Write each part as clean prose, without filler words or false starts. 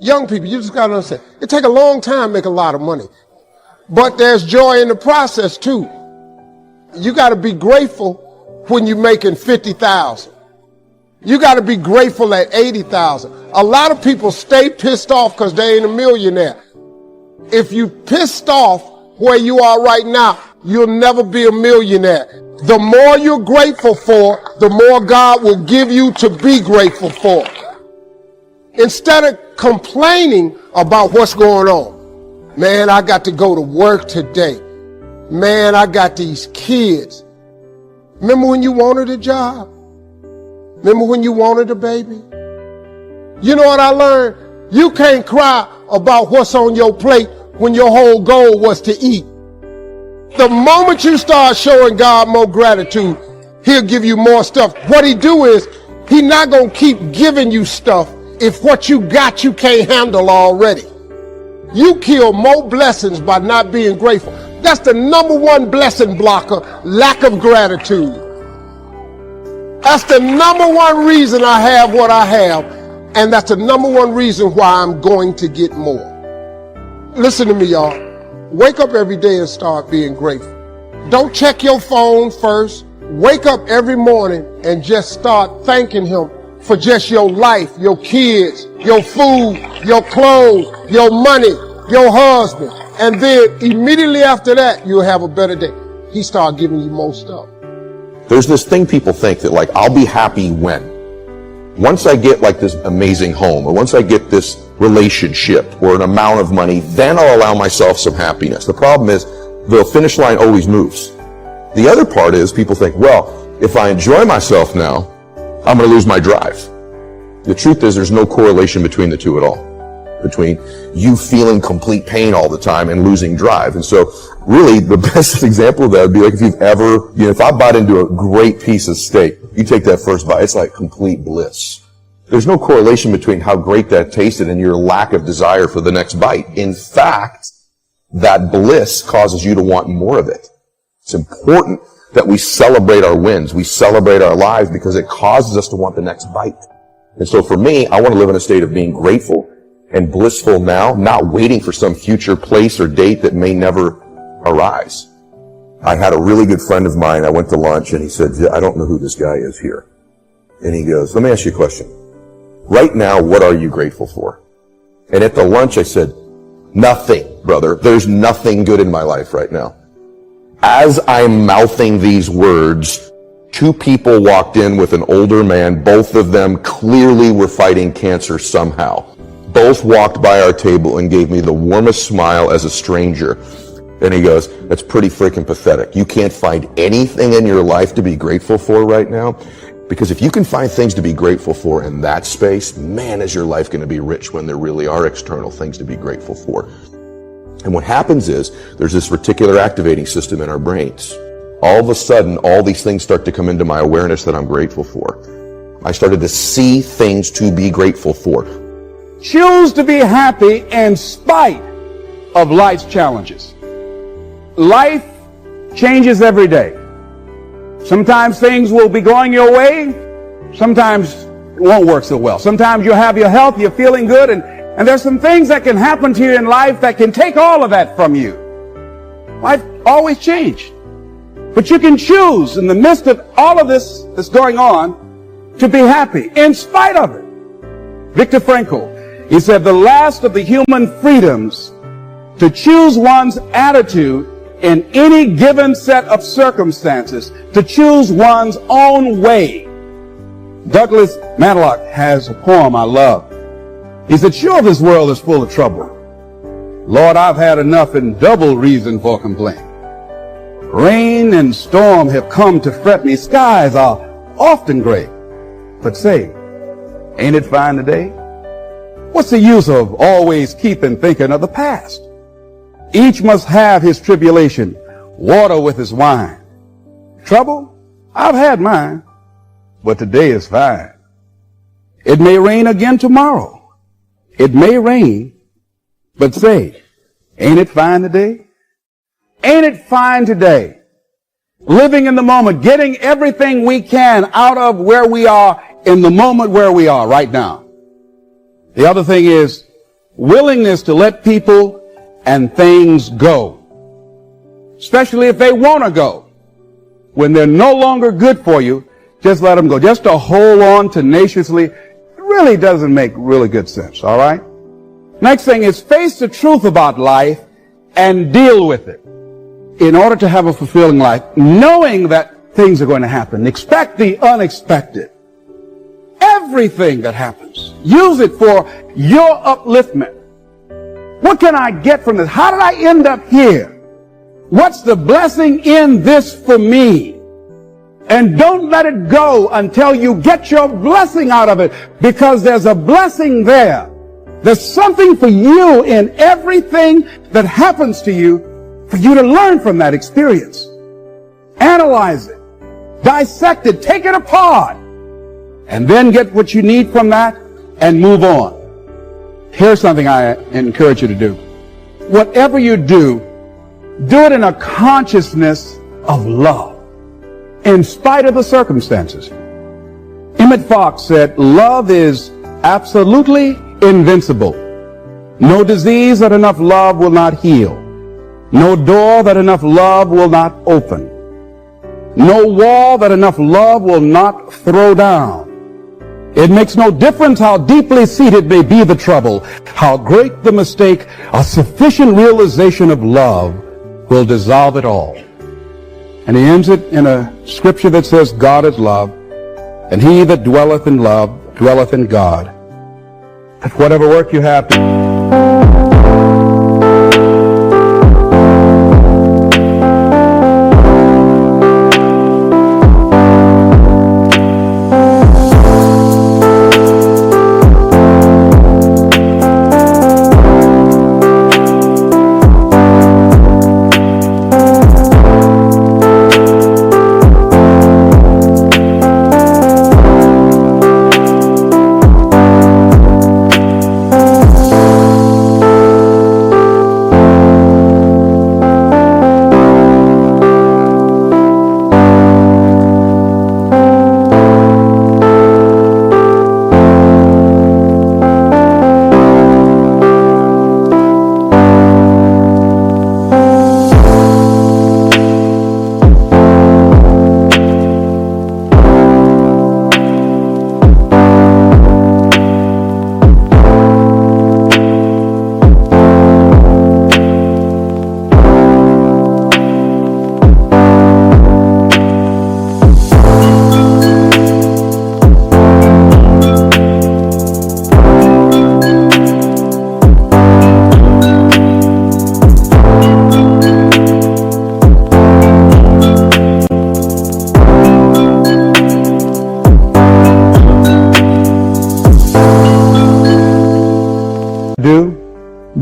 Young people, you just got to understand, it takes a long time to make a lot of money. But there's joy in the process too. You got to be grateful when you're making 50,000. You got to be grateful at 80,000. A lot of people stay pissed off because they ain't a millionaire. If you pissed off where you are right now, you'll never be a millionaire. The more you're grateful for, the more God will give you to be grateful for. Instead of complaining about what's going on. Man, I got to go to work today. Man, I got these kids. Remember when you wanted a job? Remember when you wanted a baby? You know what I learned? You can't cry about what's on your plate when your whole goal was to eat. The moment you start showing God more gratitude, he'll give you more stuff. What he do is, he's not going to keep giving you stuff if what you got you can't handle already. You kill more blessings by not being grateful. That's the number one blessing blocker, lack of gratitude. That's the number one reason I have what I have, and that's the number one reason why I'm going to get more. Listen to me, y'all. Wake up every day and start being grateful. Don't check your phone first. Wake up every morning and just start thanking him for just your life, your kids, your food, your clothes, your money, your husband. And then immediately after that, you'll have a better day. He start giving you more stuff. There's this thing people think that like, I'll be happy when. Once I get like this amazing home, or once I get this relationship or an amount of money, then I'll allow myself some happiness. The problem is the finish line always moves. The other part is people think, well, if I enjoy myself now, I'm going to lose my drive. The truth is there's no correlation between the two at all. Between you feeling complete pain all the time and losing drive. And so really the best example of that would be like if you've ever, if I bite into a great piece of steak, you take that first bite, it's like complete bliss. There's no correlation between how great that tasted and your lack of desire for the next bite. In fact, that bliss causes you to want more of it. It's important that we celebrate our wins. We celebrate our lives because it causes us to want the next bite. And so for me, I want to live in a state of being grateful and blissful now, not waiting for some future place or date that may never arise. I had a really good friend of mine. I went to lunch and he said, I don't know who this guy is here. And he goes, let me ask you a question. Right now, what are you grateful for? And at the lunch, I said, nothing, brother. There's nothing good in my life right now. As I'm mouthing these words, two people walked in with an older man. Both of them clearly were fighting cancer somehow. Both walked by our table and gave me the warmest smile as a stranger. And he goes, that's pretty freaking pathetic. You can't find anything in your life to be grateful for right now? Because if you can find things to be grateful for in that space, man, is your life going to be rich when there really are external things to be grateful for. And what happens is there's this reticular activating system in our brains. All of a sudden, all these things start to come into my awareness that I'm grateful for. I started to see things to be grateful for. Choose to be happy in spite of life's challenges. Life changes every day. Sometimes things will be going your way. Sometimes it won't work so well. Sometimes you'll have your health, you're feeling good, and there's some things that can happen to you in life that can take all of that from you. Life always changes. But you can choose in the midst of all of this that's going on to be happy in spite of it. Viktor Frankl, he said the last of the human freedoms to choose one's attitude in any given set of circumstances, to choose one's own way. Douglas Matlock has a poem I love. He said, sure, this world is full of trouble. Lord, I've had enough and double reason for complaint. Rain and storm have come to fret me. Skies are often gray. But say, ain't it fine today? What's the use of always keeping thinking of the past? Each must have his tribulation, water with his wine. Trouble? I've had mine, but today is fine. It may rain again tomorrow. It may rain, but say, ain't it fine today? Ain't it fine today? Living in the moment, getting everything we can out of where we are in the moment where we are right now. The other thing is, willingness to let people and things go, especially if they want to go. When they're no longer good for you, just let them go. Just to hold on tenaciously really doesn't make really good sense, all right? Next thing is face the truth about life and deal with it. In order to have a fulfilling life, knowing that things are going to happen, expect the unexpected. Everything that happens, use it for your upliftment. What can I get from this? How did I end up here? What's the blessing in this for me? And don't let it go until you get your blessing out of it, because there's a blessing there. There's something for you in everything that happens to you for you to learn from that experience. Analyze it, dissect it, take it apart, and then get what you need from that and move on. Here's something I encourage you to do. Whatever you do it in a consciousness of love, in spite of the circumstances. Emmett Fox said, love is absolutely invincible. No disease that enough love will not heal. No door that enough love will not open. No wall that enough love will not throw down. It makes no difference how deeply seated may be the trouble, how great the mistake, a sufficient realization of love will dissolve it all. And he ends it in a scripture that says, God is love, and he that dwelleth in love dwelleth in God. That whatever work you have to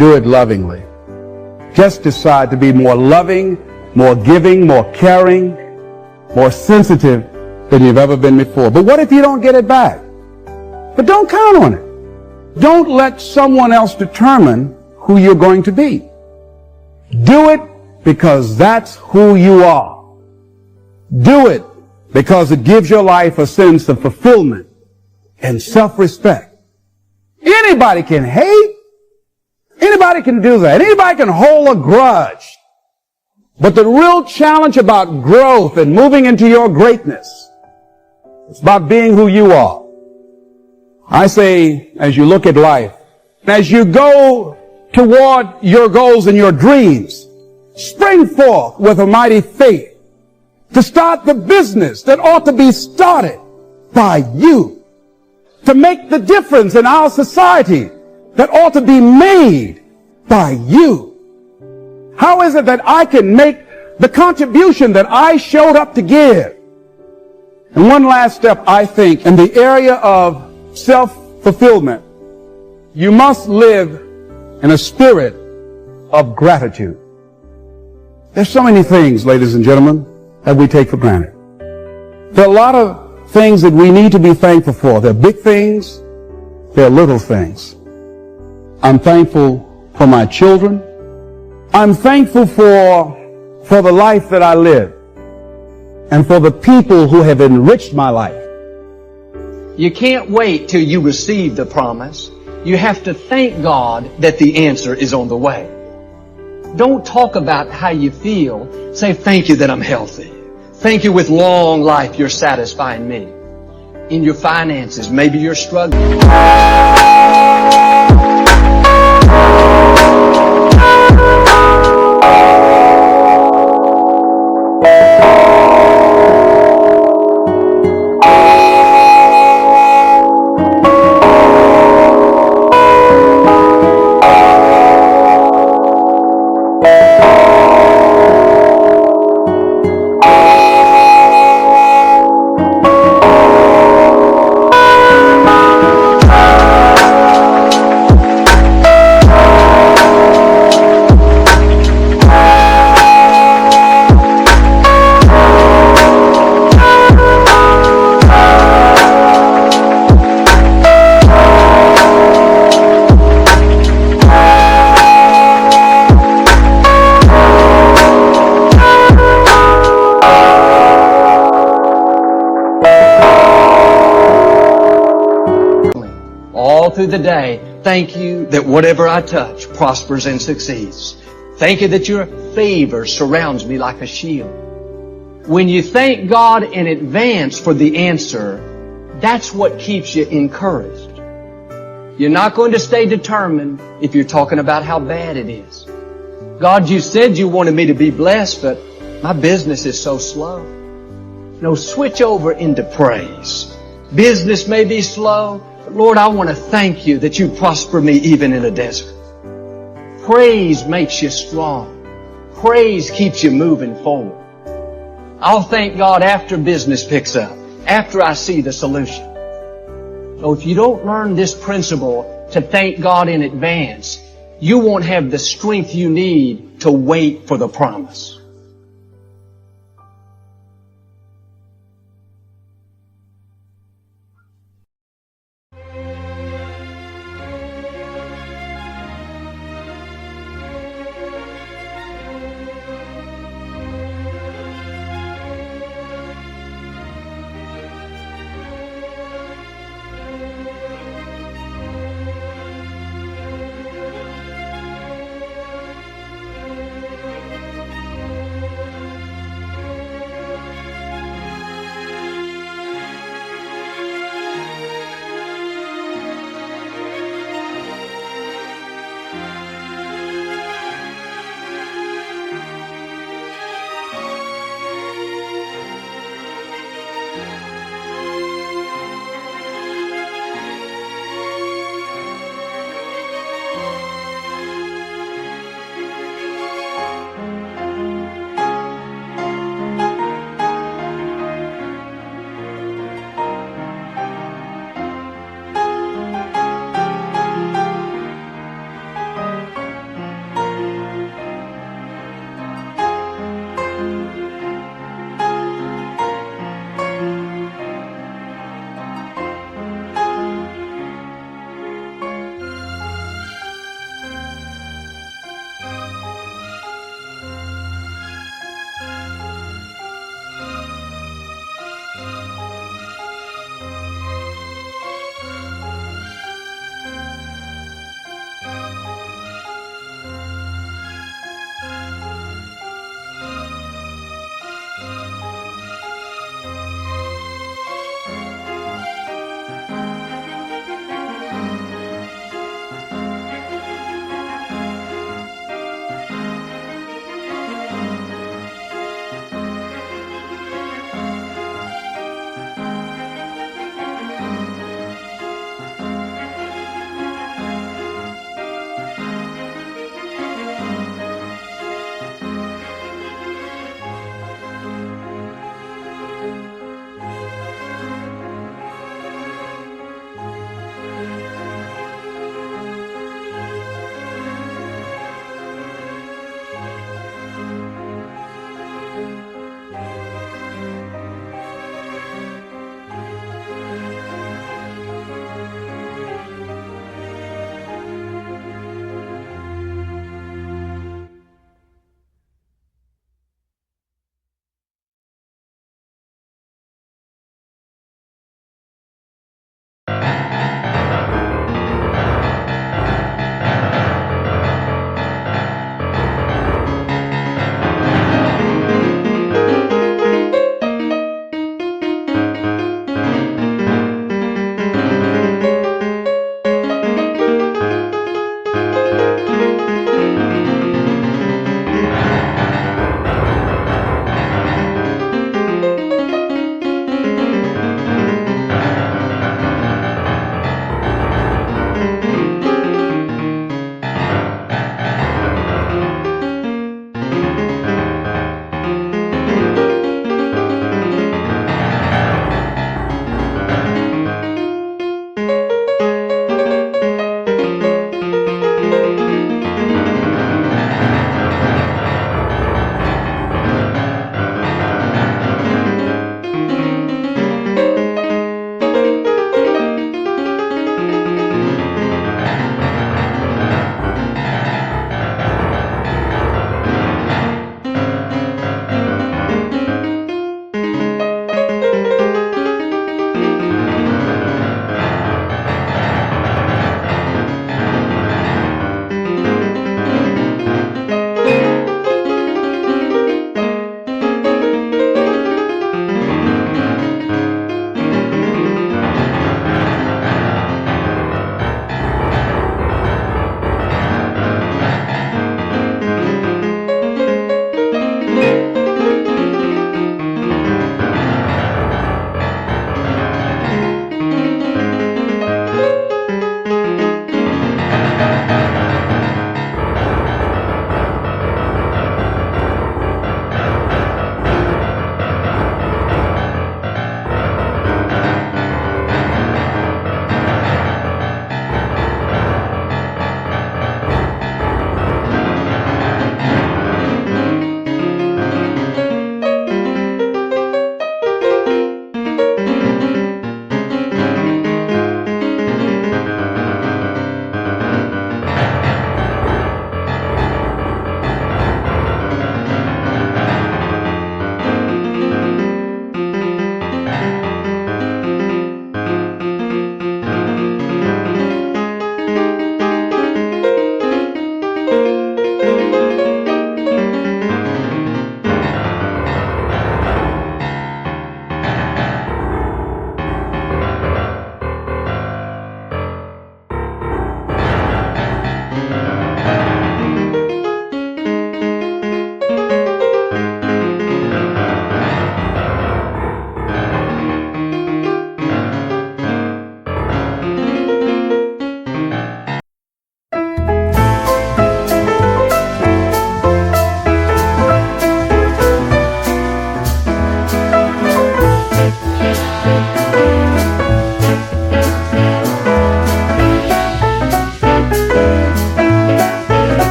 do it lovingly. Just decide to be more loving, more giving, more caring, more sensitive than you've ever been before. But what if you don't get it back? But don't count on it. Don't let someone else determine who you're going to be. Do it because that's who you are. Do it because it gives your life a sense of fulfillment and self-respect. Anybody can hate. Anybody can do that. Anybody can hold a grudge. But the real challenge about growth and moving into your greatness is about being who you are. I say, as you look at life, as you go toward your goals and your dreams, spring forth with a mighty faith to start the business that ought to be started by you, to make the difference in our society that ought to be made by you. How is it that I can make the contribution that I showed up to give? And one last step, I think, in the area of self-fulfillment, you must live in a spirit of gratitude. There's so many things, ladies and gentlemen, that we take for granted. There are a lot of things that we need to be thankful for. There are big things, there are little things. I'm thankful for my children. I'm thankful for the life that I live and for the people who have enriched my life. You can't wait till you receive the promise. You have to thank God that the answer is on the way. Don't talk about how you feel. Say, thank you that I'm healthy. Thank you with long life you're satisfying me. In your finances, maybe you're struggling. All through the day, thank you that whatever I touch prospers and succeeds. Thank you that your favor surrounds me like a shield. When you thank God in advance for the answer, that's what keeps you encouraged. You're not going to stay determined if you're talking about how bad it is. God, you said you wanted me to be blessed, but my business is so slow. No, switch over into praise. Business may be slow, but Lord, I want to thank you that you prosper me even in a desert. Praise makes you strong. Praise keeps you moving forward. I'll thank God after business picks up, after I see the solution. So if you don't learn this principle to thank God in advance, you won't have the strength you need to wait for the promise.